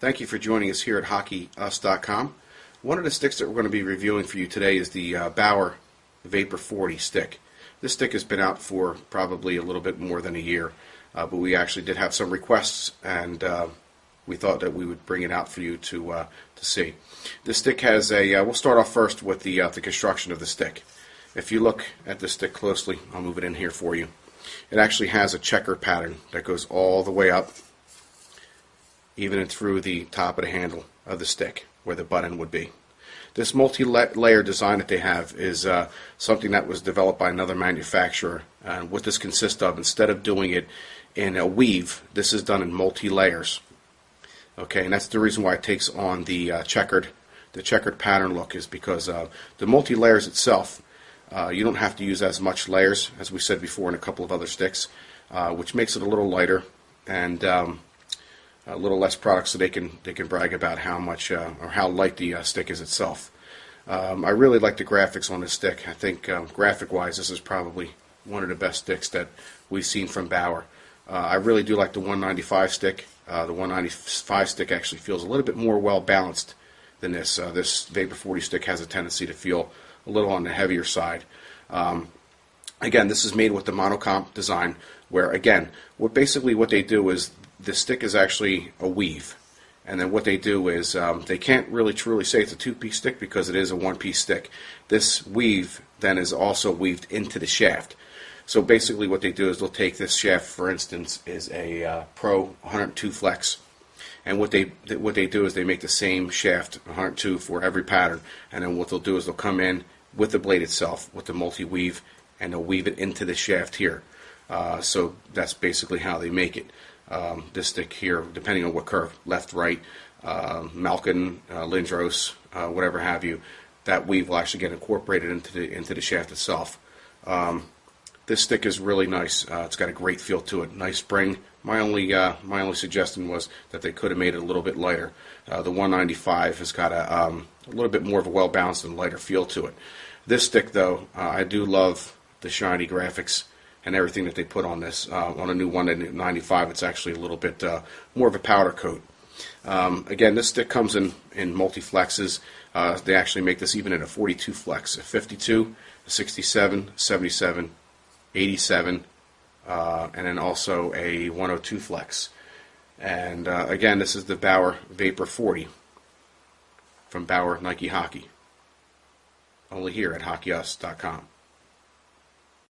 Thank you for joining us here at hockeyus.com. One of the sticks that we're going to be reviewing for you today is the Bauer Vapor 40 stick. This stick has been out for probably a little bit more than a year, but we actually did have some requests, and we thought that we would bring it out for you to see. This stick has a, we'll start off first with the construction of the stick. If you look at this stick closely, I'll move it in here for you. It actually has a checker pattern that goes all the way up, even through the top of the handle of the stick where the button would be. This multi-layer design that they have is something that was developed by another manufacturer. And what this consists of, instead of doing it in a weave, this is done in multi-layers. Okay, and that's the reason why it takes on the checkered pattern look, is because the multi-layers itself, you don't have to use as much layers as we said before in a couple of other sticks, which makes it a little lighter and a little less product, so they can brag about how much or how light the stick is itself. I really like the graphics on this stick. I think graphic-wise, this is probably one of the best sticks that we've seen from Bauer. I really do like the 195 stick. The 195 stick actually feels a little bit more well balanced than this. This Vapor 40 stick has a tendency to feel a little on the heavier side. Again, this is made with the monocomp design, where again, what they do is the stick is actually a weave, and then what they do is they can't really truly say it's a two-piece stick because it is a one-piece stick. This weave then is also weaved into the shaft. So basically what they do is they'll take this shaft, for instance, is a Pro 102 Flex, and what they do is they make the same shaft 102 for every pattern, and then what they'll do is they'll come in with the blade itself with the multi-weave, and they'll weave it into the shaft here. So that's basically how they make it. This stick here, depending on what curve, left, right, Malkin, Lindros, whatever have you, that weave will actually get incorporated into the shaft itself. This stick is really nice. It's got a great feel to it. Nice spring. My only suggestion was that they could have made it a little bit lighter. The 195 has got a little bit more of a well balanced and lighter feel to it. This stick, though, I do love the shiny graphics and everything that they put on this. On a new 195, it's actually a little bit more of a powder coat. Again, this stick comes in multi-flexes. They actually make this even in a 42 flex, a 52, a 67, 77, 87, and then also a 102 flex. And again, this is the Bauer Vapor 40 from Bauer Nike Hockey. Only here at hockeyus.com.